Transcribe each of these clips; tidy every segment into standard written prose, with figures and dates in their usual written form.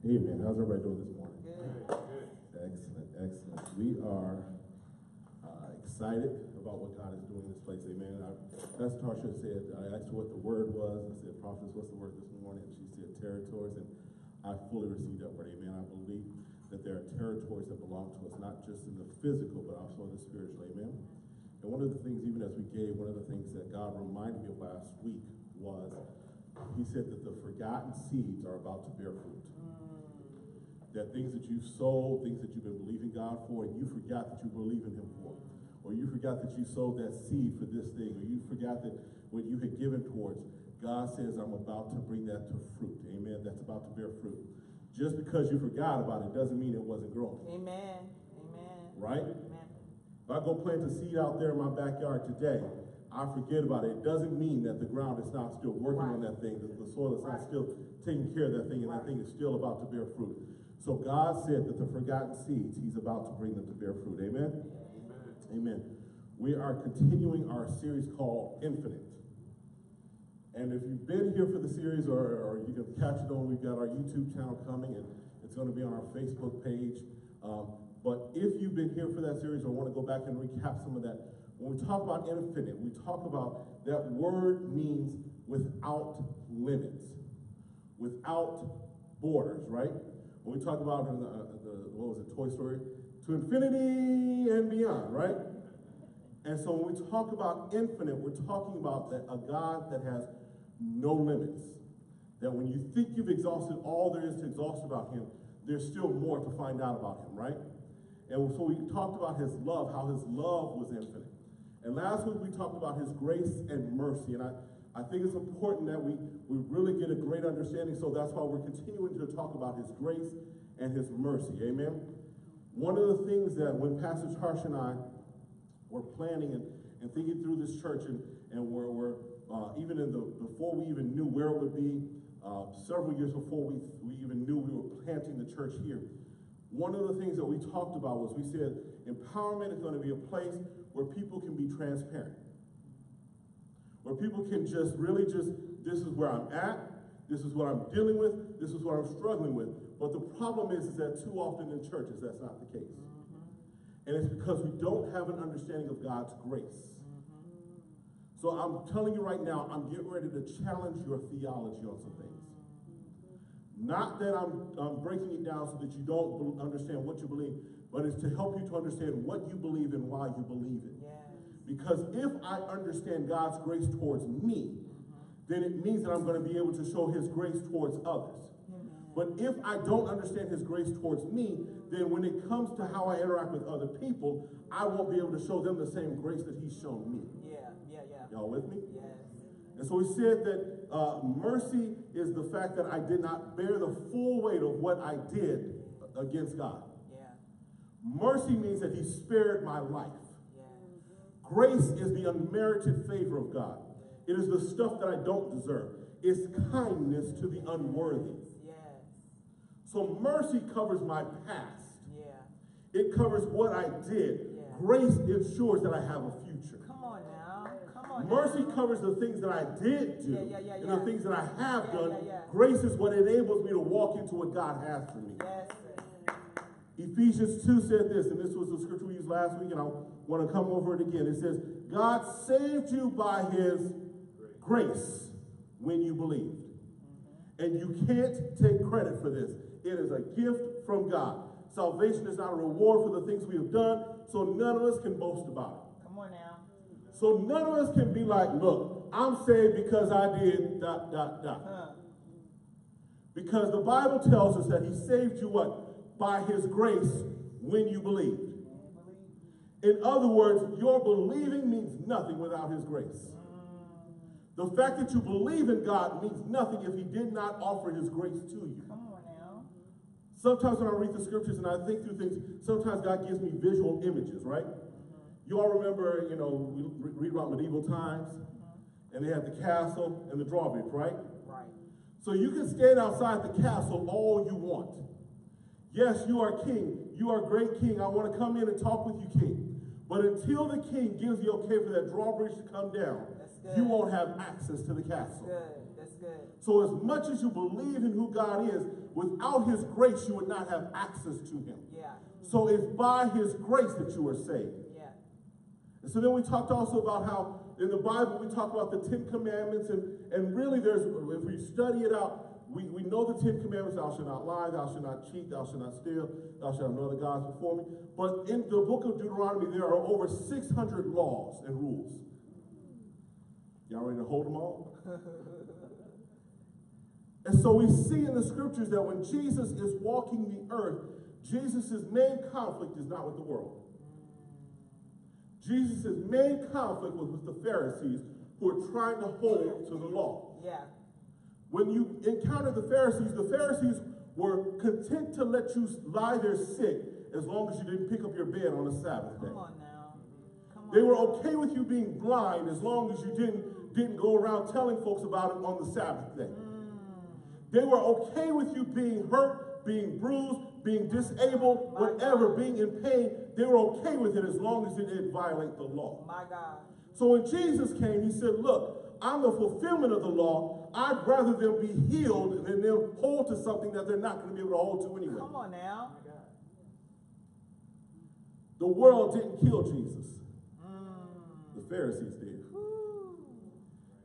Amen. How's everybody doing this morning? Good. Excellent, excellent. We are excited about what God is doing in this place. Amen. Pastor Tarsha said, I asked her what the word was. I said, Prophetess, what's the word this morning? And she said, territories. And I fully received that word. Amen. I believe that there are territories that belong to us, not just in the physical, but also in the spiritual. Amen. And one of the things, even as we gave, one of the things that God reminded me of last week was, he said that the forgotten seeds are about to bear fruit. That things that you've sold, things that you've been believing God for, and you forgot that you believe in him for. Or you forgot that you sowed that seed for this thing, or you forgot that what you had given towards, God says, I'm about to bring that to fruit. Amen. That's about to bear fruit. Just because you forgot about it doesn't mean it wasn't growing. Amen. Amen. Right? Amen. If I go plant a seed out there in my backyard today, I forget about it. It doesn't mean that the ground is not still working on that thing, that the soil is not still taking care of that thing, and that thing is still about to bear fruit. So God said that the forgotten seeds, he's about to bring them to bear fruit. Amen? Amen. Amen. We are continuing our series called Infinite. And if you've been here for the series, or you can catch it on, we've got our YouTube channel coming, and it's going to be on our Facebook page. But if you've been here for that series or want to go back and recap some of that, when we talk about infinite, we talk about that word means without limits, without borders, right? When we talk about what was it, Toy Story? To infinity and beyond, right? And so when we talk about infinite, we're talking about a God that has no limits. That when you think you've exhausted all there is to exhaust about him, there's still more to find out about him, right? And so we talked about his love, how his love was infinite. And last week we talked about his grace and mercy. And I think it's important that we really get a great understanding. So that's why we're continuing to talk about his grace and his mercy. Amen. One of the things that when Pastor Tarsha and I were planning and thinking through this church and we're even before we even knew where it would be, several years before we even knew we were planting the church here, one of the things that we talked about was we said empowerment is going to be a place where people can be transparent. Where people can just really this is where I'm at, this is what I'm dealing with, this is what I'm struggling with. But the problem is that too often in churches, that's not the case. And it's because we don't have an understanding of God's grace. So I'm telling you right now, I'm getting ready to challenge your theology on some things. Not that I'm breaking it down so that you don't understand what you believe, but it's to help you to understand what you believe and why you believe it. Yes. Because if I understand God's grace towards me, then it means that I'm going to be able to show his grace towards others. But if I don't understand his grace towards me, then when it comes to how I interact with other people, I won't be able to show them the same grace that he's shown me. Yeah. Y'all with me? Yes. And so we said that mercy is the fact that I did not bear the full weight of what I did against God. Yeah. Mercy means that he spared my life. Yeah. Grace is the unmerited favor of God. It is the stuff that I don't deserve. It's kindness to the unworthy. So mercy covers my past. Yeah. It covers what I did. Yeah. Grace ensures that I have a future. Come on now. Come on. Mercy covers the things that I did do and the things that I have done. Grace is what enables me to walk into what God has for me. Yes. Ephesians 2 said this, and this was the scripture we used last week, and I want to come over it again. It says, God saved you by his grace when you believed. And you can't take credit for this. It is a gift from God. Salvation is not a reward for the things we have done, so none of us can boast about it. Come on now. So none of us can be like, look, I'm saved because I did ... Because the Bible tells us that he saved you what? By his grace when you believed. In other words, your believing means nothing without his grace. The fact that you believe in God means nothing if he did not offer his grace to you. Come on now. Sometimes when I read the scriptures and I think through things, sometimes God gives me visual images, right? You all remember, we read about medieval times, and they had the castle and the drawbridge, right? Right. So you can stand outside the castle all you want. Yes, you are king. You are a great king. I want to come in and talk with you, king. But until the king gives the okay for that drawbridge to come down, you won't have access to the castle. That's good. So as much as you believe in who God is, Without his grace, you would not have access to him. Yeah. So it's by his grace that you are saved. Yeah. And so then we talked also about how in the Bible we talk about the 10 Commandments, and really if we study it out, we know the 10 Commandments: thou shalt not lie, thou shalt not cheat, thou shalt not steal, thou shalt have no other gods before me. But in the book of Deuteronomy, there are over 600 laws and rules. Y'all ready to hold them all? And so we see in the scriptures that when Jesus is walking the earth, Jesus' main conflict is not with the world. Jesus' main conflict was with the Pharisees who are trying to hold to the law. Yeah. When you encounter the Pharisees were content to let you lie there sick as long as you didn't pick up your bed on the Sabbath day. Come on now. Come on. They were okay with you being blind as long as you didn't go around telling folks about it on the Sabbath day. They were okay with you being hurt, being bruised, being disabled, whatever, being in pain. They were okay with it as long as it didn't violate the law. My God. So when Jesus came, he said, look, I'm the fulfillment of the law. I'd rather them be healed than them hold to something that they're not going to be able to hold to anyway. Come on now. The world didn't kill Jesus. The Pharisees did.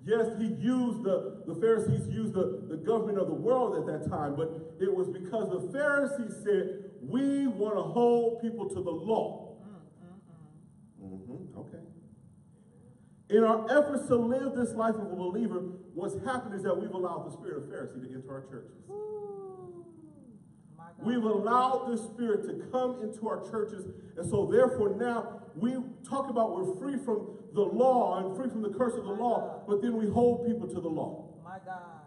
Yes, the Pharisees used the government of the world at that time, but it was because the Pharisees said, we want to hold people to the law. Okay. In our efforts to live this life of a believer, what's happened is that we've allowed the spirit of Pharisee to enter our churches. We've allowed this spirit to come into our churches, and so therefore now we talk about we're free from the law and free from the curse of the law, but then we hold people to the law. My God.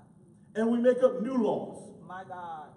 And we make up new laws. My God.